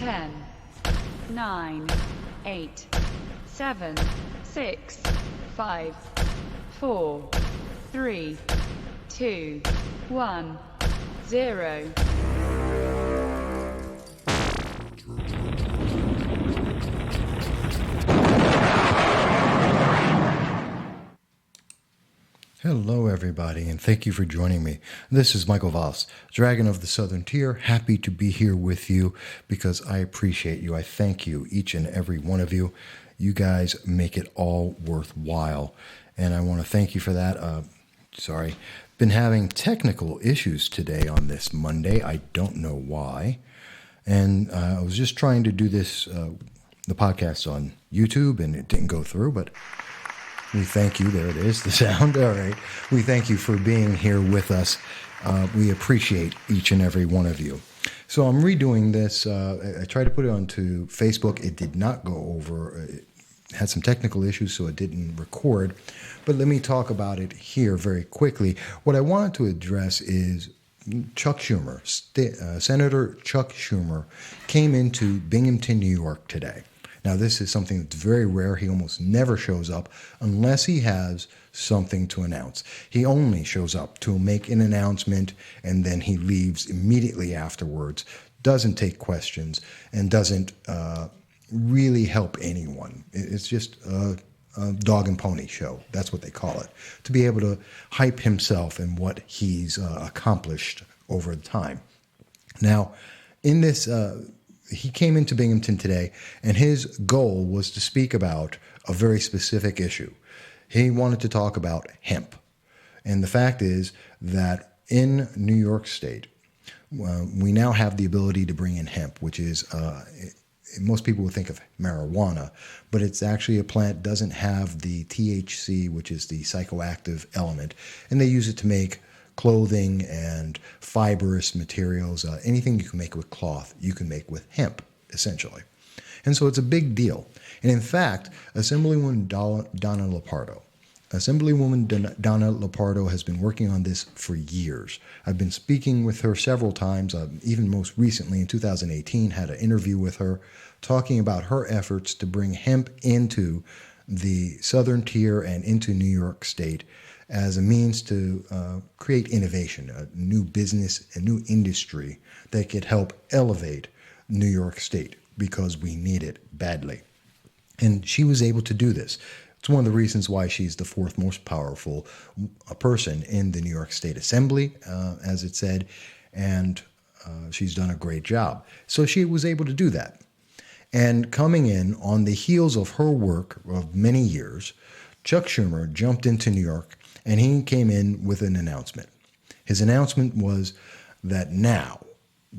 10, 9, 8, 7, 6, 5, 4, 3, 2, 1, 0. Hello, everybody, and thank you for joining me. This is Michael Voss, Dragon of the Southern Tier. Happy to be here with you because I appreciate you. I thank you, each and every one of you. You guys make it all worthwhile, and I want to thank you for that. Been having technical issues today on this Monday. I don't know why. And I was just trying to do this, the podcast on YouTube, and it didn't go through, but we thank you. There it is, the sound. All right. We thank you for being here with us. We appreciate each and every one of you. So I'm redoing this. I tried to put it onto Facebook. It did not go over. It had some technical issues, so it didn't record. But let me talk about it here very quickly. What I wanted to address is Chuck Schumer. Senator Chuck Schumer came into Binghamton, New York today. Now, this is something that's very rare. He almost never shows up unless he has something to announce. He only shows up to make an announcement, and then he leaves immediately afterwards, doesn't take questions, and doesn't really help anyone. It's just a dog and pony show. That's what they call it, to be able to hype himself and what he's accomplished over time. Now, in this... he came into Binghamton today, and his goal was to speak about a very specific issue. He wanted to talk about hemp. And the fact is that in New York State, we now have the ability to bring in hemp, which is, most people would think of marijuana, but it's actually a plant, doesn't have the THC, which is the psychoactive element, and they use it to make clothing and fibrous materials. Anything you can make with cloth, you can make with hemp, essentially. And so it's a big deal. And in fact, Assemblywoman Donna Lupardo has been working on this for years. I've been speaking with her several times, even most recently in 2018, had an interview with her talking about her efforts to bring hemp into the Southern Tier and into New York State as a means to create innovation, a new business, a new industry that could help elevate New York State because we need it badly. And she was able to do this. It's one of the reasons why she's the fourth most powerful person in the New York State Assembly, as it said, and she's done a great job. So she was able to do that. And coming in on the heels of her work of many years, Chuck Schumer jumped into New York, and he came in with an announcement. His announcement was that now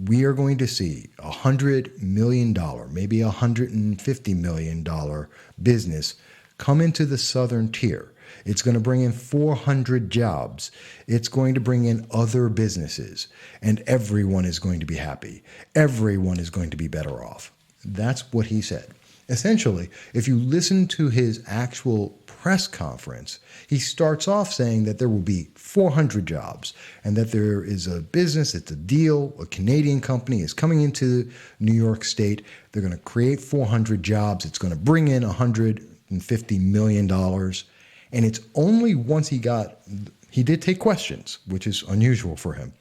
we are going to see $100 million, maybe $150 million business come into the Southern Tier. It's going to bring in 400 jobs. It's going to bring in other businesses, and everyone is going to be happy. Everyone is going to be better off. That's what he said. Essentially, if you listen to his actual press conference, he starts off saying that there will be 400 jobs and that there is a business, it's a deal, a Canadian company is coming into New York State. They're going to create 400 jobs. It's going to bring in $150 million. And it's only once he did take questions, which is unusual for him.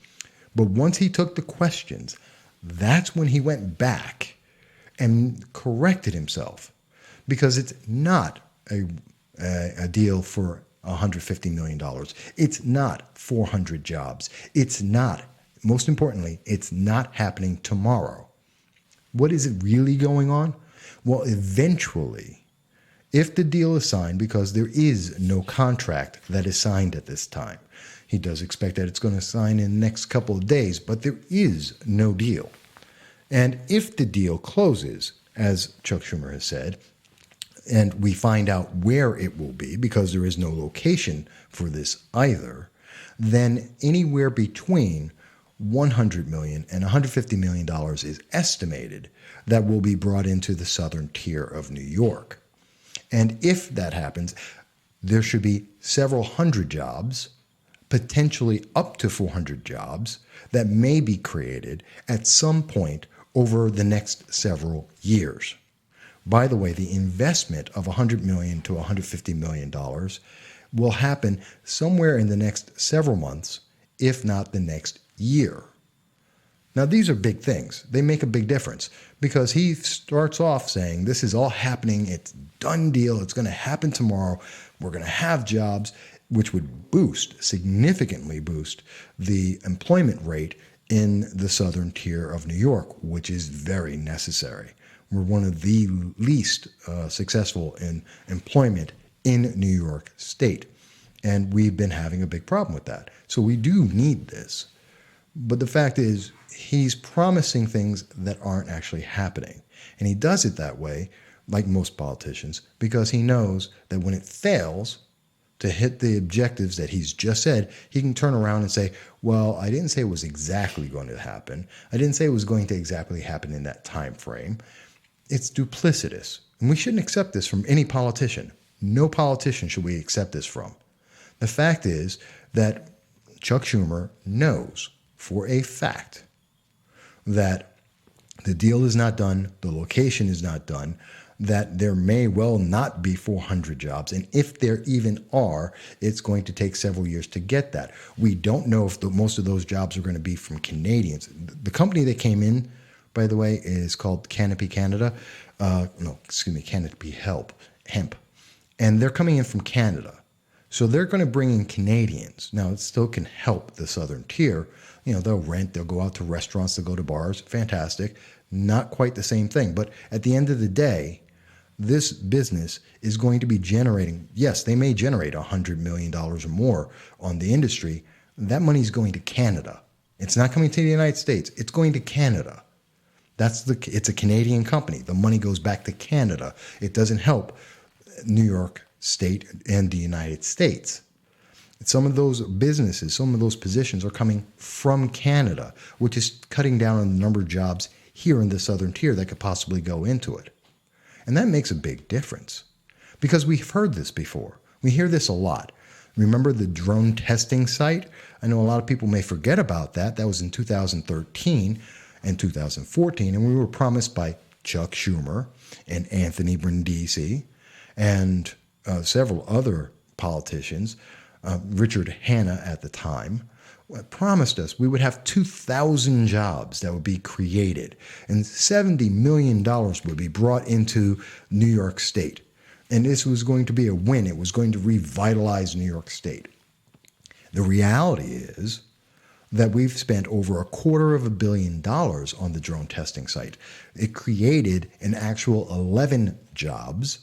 But once he took the questions, that's when he went back and corrected himself, because it's not a deal for $150 million. It's not 400 jobs. It's not, most importantly, it's not happening tomorrow. What is it really going on? Well, eventually, if the deal is signed, because there is no contract that is signed at this time, he does expect that it's going to sign in the next couple of days, but there is no deal. And if the deal closes, as Chuck Schumer has said, and we find out where it will be, because there is no location for this either, then anywhere between $100 million and $150 million is estimated that will be brought into the Southern Tier of New York. And if that happens, there should be several hundred jobs, potentially up to 400 jobs, that may be created at some point over the next several years. By the way, the investment of $100 million to $150 million will happen somewhere in the next several months, if not the next year. Now, these are big things. They make a big difference because he starts off saying this is all happening. It's done deal. It's going to happen tomorrow. We're going to have jobs, which would significantly boost the employment rate in the southern tier of New York, which is very necessary. We're one of the least successful in employment in New York State, and we've been having a big problem with that. So we do need this. But the fact is, he's promising things that aren't actually happening. And he does it that way, like most politicians, because he knows that when it fails to hit the objectives that he's just said, he can turn around and say, well, I didn't say it was exactly going to happen. I didn't say it was going to exactly happen in that time frame. It's duplicitous. And we shouldn't accept this from any politician. No politician should we accept this from. The fact is that Chuck Schumer knows for a fact that the deal is not done, the location is not done, that there may well not be 400 jobs. And if there even are, it's going to take several years to get that. We don't know if most of those jobs are going to be from Canadians. The company that came in, by the way, is called Canopy Canada. Canopy Hemp. And they're coming in from Canada. So they're going to bring in Canadians. Now, it still can help the southern tier. They'll rent, they'll go out to restaurants, they'll go to bars. Fantastic. Not quite the same thing. But at the end of the day, this business is going to be generating, yes, they may generate $100 million or more on the industry. That money's going to Canada. It's not coming to the United States. It's going to Canada. It's a Canadian company. The money goes back to Canada. It doesn't help New York State and the United States. Some of those businesses, some of those positions are coming from Canada, which is cutting down on the number of jobs here in the southern tier that could possibly go into it. And that makes a big difference because we've heard this before. We hear this a lot. Remember the drone testing site? I know a lot of people may forget about that. That was in 2013 and 2014, and we were promised by Chuck Schumer and Anthony Brindisi and several other politicians, Richard Hanna at the time, promised us we would have 2,000 jobs that would be created and $70 million would be brought into New York State. And this was going to be a win. It was going to revitalize New York State. The reality is that we've spent over $250 million on the drone testing site. It created an actual 11 jobs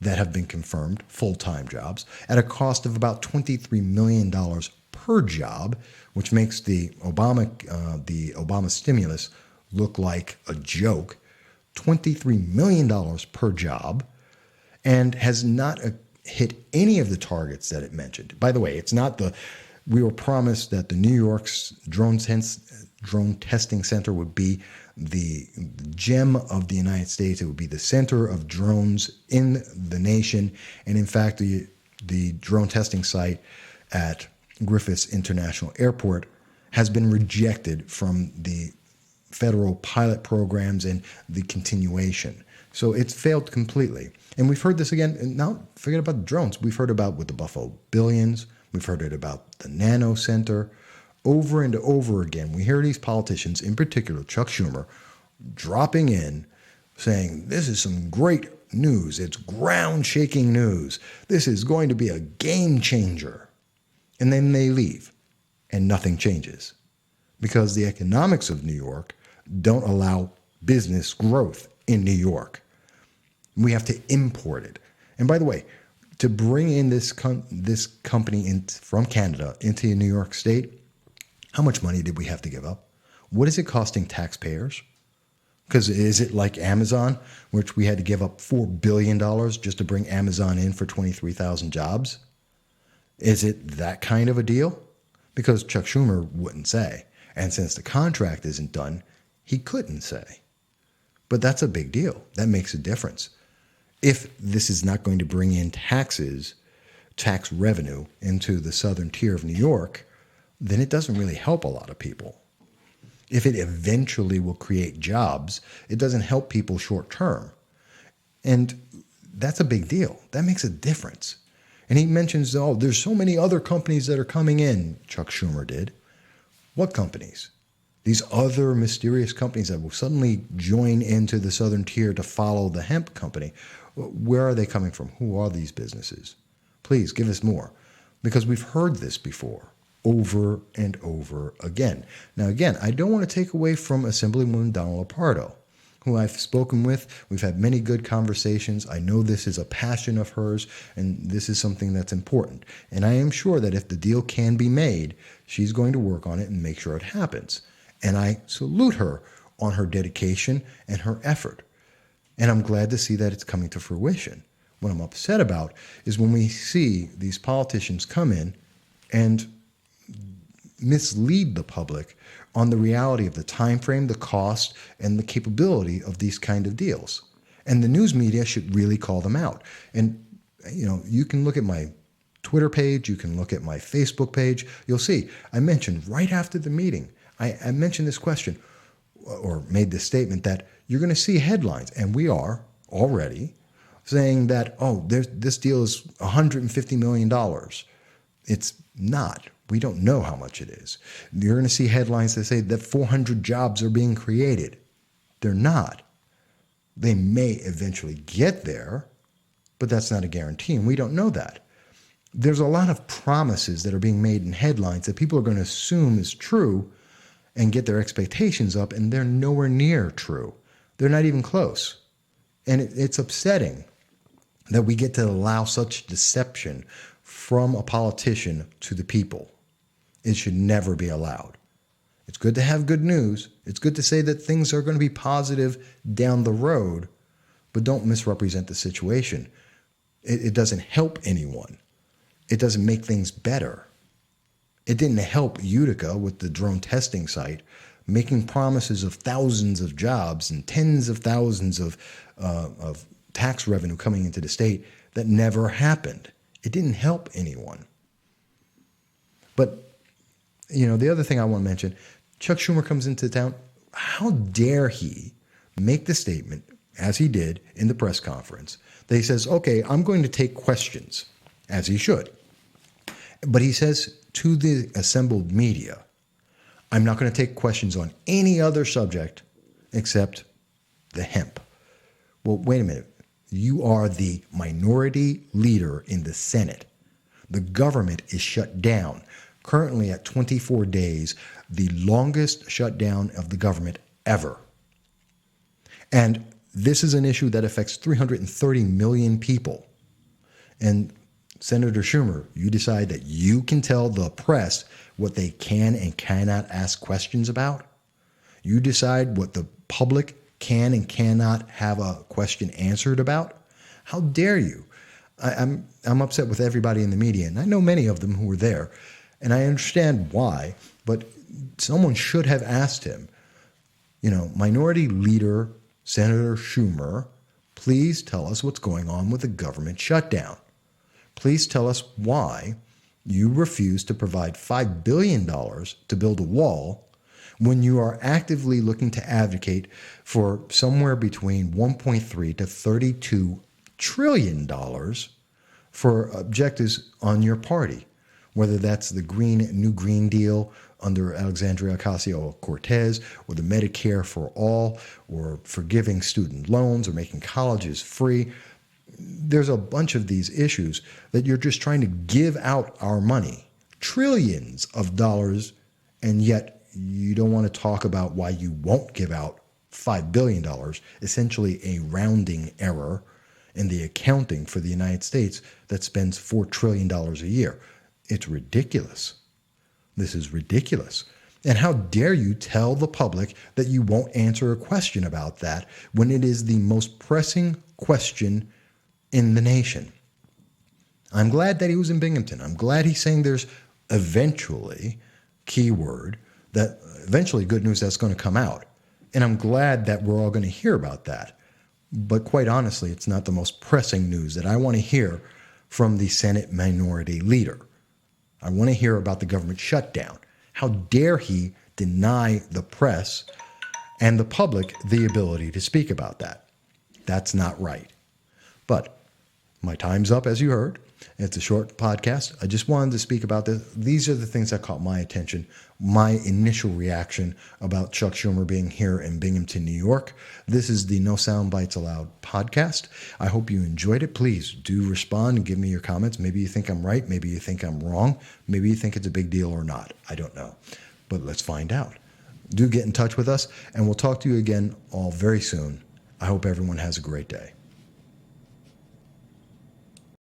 that have been confirmed, full-time jobs, at a cost of about $23 million per job, which makes the Obama stimulus look like a joke. $23 million per job, and has not hit any of the targets that it mentioned. By the way, it's not we were promised that the New York's drone testing center would be the gem of the United States. It would be the center of drones in the nation. And in fact, the drone testing site at Griffiths International Airport has been rejected from the federal pilot programs and the continuation. So it's failed completely. And we've heard this again. And now forget about the drones. We've heard about with the Buffalo Billions. We've heard it about the Nano Center. Over and over again, we hear these politicians, in particular Chuck Schumer, dropping in saying, this is some great news. It's ground-shaking news. This is going to be a game changer. And then they leave, and nothing changes because the economics of New York don't allow business growth in New York. We have to import it. And by the way, to bring in this company from Canada into New York State, how much money did we have to give up? What is it costing taxpayers? Because is it like Amazon, which we had to give up $4 billion just to bring Amazon in for 23,000 jobs? Is it that kind of a deal? Because Chuck Schumer wouldn't say. And since the contract isn't done, he couldn't say. But that's a big deal. That makes a difference. If this is not going to bring in tax revenue into the southern tier of New York, then it doesn't really help a lot of people. If it eventually will create jobs, it doesn't help people short term. And that's a big deal. That makes a difference. And he mentions, oh, there's so many other companies that are coming in, Chuck Schumer did. What companies? These other mysterious companies that will suddenly join into the Southern Tier to follow the hemp company. Where are they coming from? Who are these businesses? Please give us more. Because we've heard this before, over and over again. Now, again, I don't want to take away from Assemblywoman Donna Lapardo, who I've spoken with. We've had many good conversations. I know this is a passion of hers, and this is something that's important. And I am sure that if the deal can be made, she's going to work on it and make sure it happens. And I salute her on her dedication and her effort. And I'm glad to see that it's coming to fruition. What I'm upset about is when we see these politicians come in and mislead the public on the reality of the time frame, the cost, and the capability of these kind of deals. And the news media should really call them out. And, you can look at my Twitter page, you can look at my Facebook page, you'll see, I mentioned right after the meeting, I mentioned this question, or made this statement that you're going to see headlines, and we are already, saying that, oh, this deal is $150 million. It's not. We don't know how much it is. You're going to see headlines that say that 400 jobs are being created. They're not. They may eventually get there, but that's not a guarantee, and we don't know that. There's a lot of promises that are being made in headlines that people are going to assume is true and get their expectations up, and they're nowhere near true. They're not even close. And it's upsetting that we get to allow such deception from a politician to the people. It should never be allowed. It's good to have good news. It's good to say that things are going to be positive down the road, but don't misrepresent the situation. It doesn't help anyone. It doesn't make things better. It didn't help Utica with the drone testing site, making promises of thousands of jobs and tens of thousands of tax revenue coming into the state that never happened. It didn't help anyone. But, the other thing I want to mention, Chuck Schumer comes into town. How dare he make the statement, as he did in the press conference, that he says, okay, I'm going to take questions, as he should. But he says to the assembled media, I'm not going to take questions on any other subject except the hemp. Well, wait a minute. You are the minority leader in the Senate. The government is shut down, currently at 24 days, the longest shutdown of the government ever. And this is an issue that affects 330 million people. And Senator Schumer, you decide that you can tell the press what they can and cannot ask questions about. You decide what the public can and cannot have a question answered about. How dare you? I'm upset with everybody in the media, and I know many of them who were there, and I understand why, but someone should have asked him, Minority Leader Senator Schumer, please tell us what's going on with the government shutdown. Please tell us why you refuse to provide $5 billion to build a wall when you are actively looking to advocate for somewhere between $1.3 to $32 trillion for objectives on your party, whether that's the New Green Deal under Alexandria Ocasio-Cortez, or the Medicare for All, or forgiving student loans, or making colleges free. There's a bunch of these issues that you're just trying to give out our money, trillions of dollars, and yet you don't want to talk about why you won't give out $5 billion, essentially a rounding error in the accounting for the United States that spends $4 trillion a year. It's ridiculous. This is ridiculous. And how dare you tell the public that you won't answer a question about that when it is the most pressing question in the nation. I'm glad that he was in Binghamton. I'm glad he's saying there's eventually, keyword, that eventually good news that's going to come out. And I'm glad that we're all going to hear about that. But quite honestly, it's not the most pressing news that I want to hear from the Senate minority leader. I want to hear about the government shutdown. How dare he deny the press and the public the ability to speak about that. That's not right. But my time's up, as you heard. It's a short podcast. I just wanted to speak about this. These are the things that caught my attention, my initial reaction about Chuck Schumer being here in Binghamton, New York. This is the No Soundbites Allowed podcast. I hope you enjoyed it. Please do respond and give me your comments. Maybe you think I'm right. Maybe you think I'm wrong. Maybe you think it's a big deal or not. I don't know. But let's find out. Do get in touch with us, and we'll talk to you again all very soon. I hope everyone has a great day.